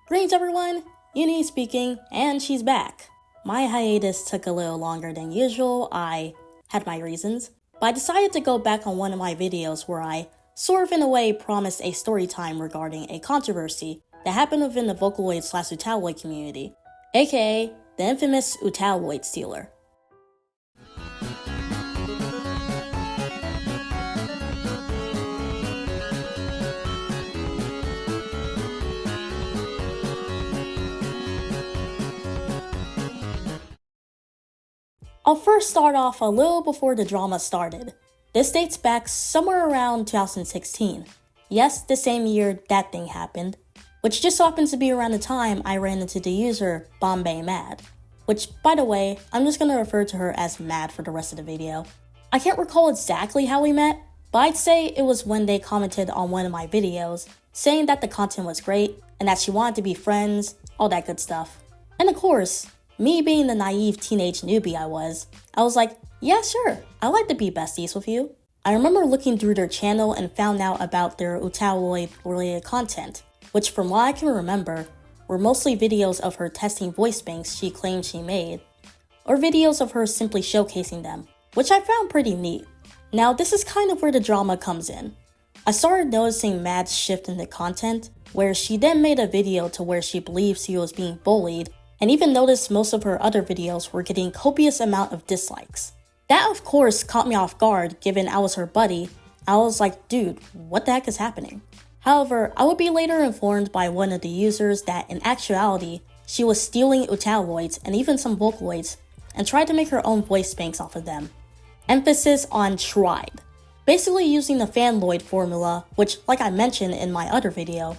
Greetings everyone, Uni speaking, and she's back. My hiatus took a little longer than usual. I had my reasons, but I decided to go back on one of my videos where I sort of in a way promised a story time regarding a controversy that happened within the Vocaloid/Utaoloid community, aka the infamous Utauloid stealer. I'll first start off a little before the drama started. This dates back somewhere around 2016. Yes, the same year that thing happened, which just so happens to be around the time I ran into the user Bombay Mad, which, by the way, I'm just gonna refer to her as Mad for the rest of the video. I can't recall exactly how we met, but I'd say it was when they commented on one of my videos, saying that the content was great, and that she wanted to be friends, all that good stuff. And of course, me being the naive teenage newbie I was like, yeah sure, I'd like to be besties with you. I remember looking through their channel and found out about their Utauloid related content, which from what I can remember, were mostly videos of her testing voice banks she claimed she made, or videos of her simply showcasing them, which I found pretty neat. Now this is kind of where the drama comes in. I started noticing Mad's shift in the content, where she then made a video to where she believes she was being bullied, and even noticed most of her other videos were getting copious amount of dislikes. That of course caught me off guard given I was her buddy. I was like, dude, what the heck is happening? However, I would be later informed by one of the users that in actuality, she was stealing Utauloids and even some Vocaloids and tried to make her own voice banks off of them. Emphasis on tried. Basically using the Fanloid formula, which like I mentioned in my other video,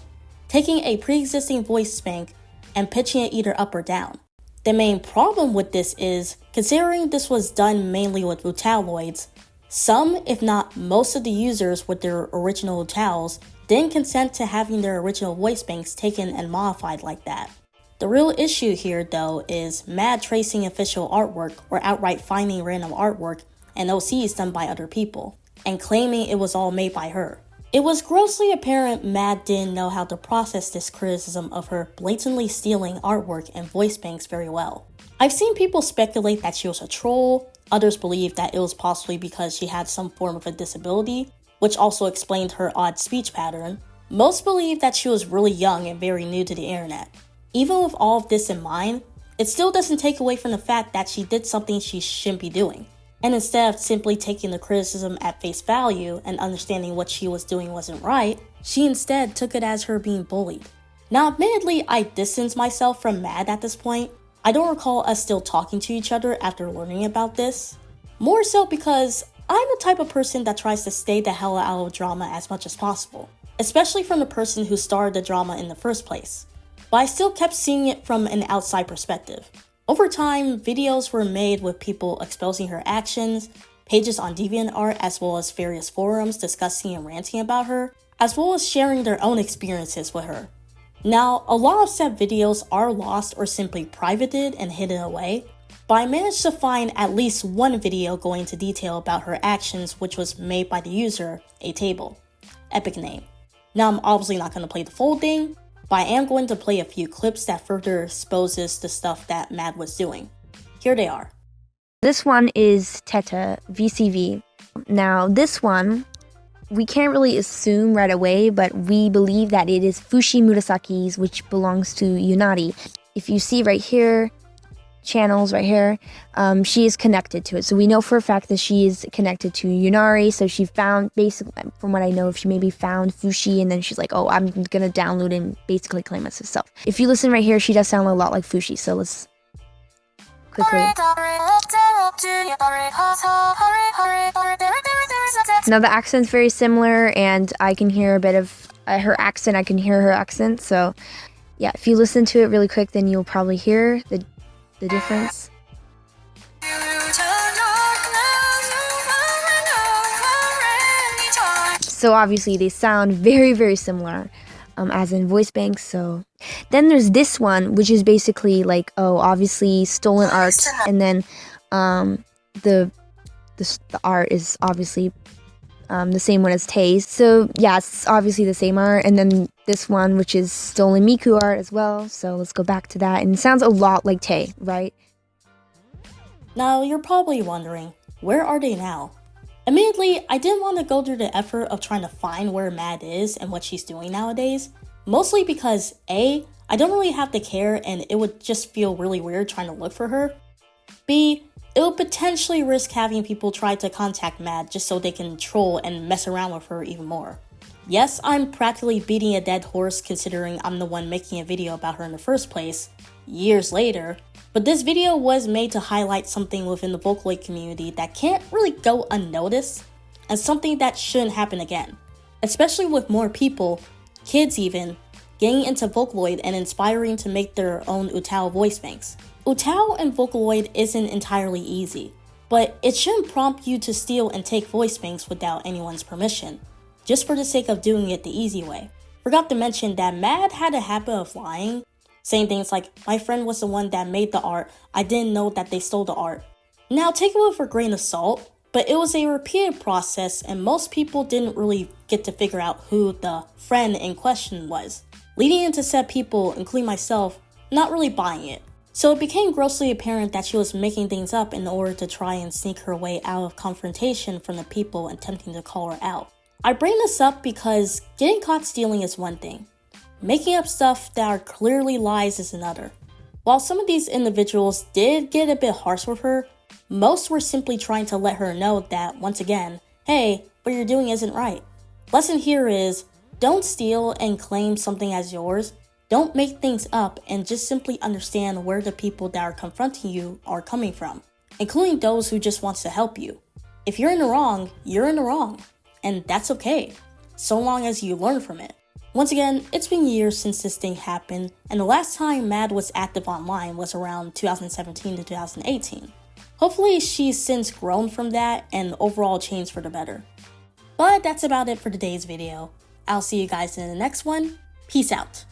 taking a pre-existing voice bank and pitching it either up or down. The main problem with this is, considering this was done mainly with Utauloids, some, if not most of the users with their original Utaus didn't consent to having their original voice banks taken and modified like that. The real issue here though is Mad tracing official artwork or outright finding random artwork and OCs done by other people, and claiming it was all made by her. It was grossly apparent Mad didn't know how to process this criticism of her blatantly stealing artwork and voice banks very well. I've seen people speculate that she was a troll, others believe that it was possibly because she had some form of a disability, which also explained her odd speech pattern. Most believe that she was really young and very new to the internet. Even with all of this in mind, it still doesn't take away from the fact that she did something she shouldn't be doing. And instead of simply taking the criticism at face value and understanding what she was doing wasn't right, she instead took it as her being bullied. Now admittedly, I distanced myself from Mad at this point. I don't recall us still talking to each other after learning about this. More so because I'm the type of person that tries to stay the hell out of drama as much as possible, especially from the person who started the drama in the first place. But I still kept seeing it from an outside perspective. Over time, videos were made with people exposing her actions, pages on DeviantArt as well as various forums discussing and ranting about her, as well as sharing their own experiences with her. Now, a lot of said videos are lost or simply privated and hidden away, but I managed to find at least one video going into detail about her actions which was made by the user, A Table. Epic name. Now I'm obviously not going to play the full thing, but I am going to play a few clips that further exposes the stuff that Mad was doing. Here they are. This one is Teta VCV. Now this one, we can't really assume right away, but we believe that it is Fushi Murasaki's, which belongs to Yunari. If you see right here, channels right here, she is connected to it. So we know for a fact that she is connected to Yunari. So she found, basically, from what I know, she maybe found Fushi and then she's like, oh, I'm gonna download and basically claim it herself. If you listen right here, she does sound a lot like Fushi. So let's quickly. Now the accent's very similar and I can hear a bit of her accent. I can hear her accent. So yeah, if you listen to it really quick, then you'll probably hear the difference. So obviously they sound very, very similar, as in voice banks. So then there's this one, which is basically like, oh, obviously stolen art, and then the art is obviously the same one as Tay's. So yeah, it's obviously the same art. And then this one, which is stolen Miku art as well. So let's go back to that. And it sounds a lot like Tay, right? Now, you're probably wondering, where are they now? Admittedly, I didn't want to go through the effort of trying to find where Mad is and what she's doing nowadays, mostly because A, I don't really have to care and it would just feel really weird trying to look for her. B, it would potentially risk having people try to contact Mad just so they can troll and mess around with her even more. Yes, I'm practically beating a dead horse considering I'm the one making a video about her in the first place, years later, but this video was made to highlight something within the Vocaloid community that can't really go unnoticed, and something that shouldn't happen again. Especially with more people, kids even, getting into Vocaloid and inspiring to make their own Utaus voice banks. Utaus and Vocaloid isn't entirely easy, but it shouldn't prompt you to steal and take voice banks without anyone's permission, just for the sake of doing it the easy way. Forgot to mention that Mad had a habit of lying, saying things like, my friend was the one that made the art, I didn't know that they stole the art. Now take it with a grain of salt, but it was a repeated process and most people didn't really get to figure out who the friend in question was, leading into said people, including myself, not really buying it. So it became grossly apparent that she was making things up in order to try and sneak her way out of confrontation from the people attempting to call her out. I bring this up because getting caught stealing is one thing. Making up stuff that are clearly lies is another. While some of these individuals did get a bit harsh with her, most were simply trying to let her know that, once again, hey, what you're doing isn't right. Lesson here is, don't steal and claim something as yours. Don't make things up and just simply understand where the people that are confronting you are coming from, including those who just wants to help you. If you're in the wrong, you're in the wrong, and that's okay, so long as you learn from it. Once again, it's been years since this thing happened, and the last time Mad was active online was around 2017 to 2018. Hopefully she's since grown from that and overall changed for the better. But that's about it for today's video. I'll see you guys in the next one. Peace out.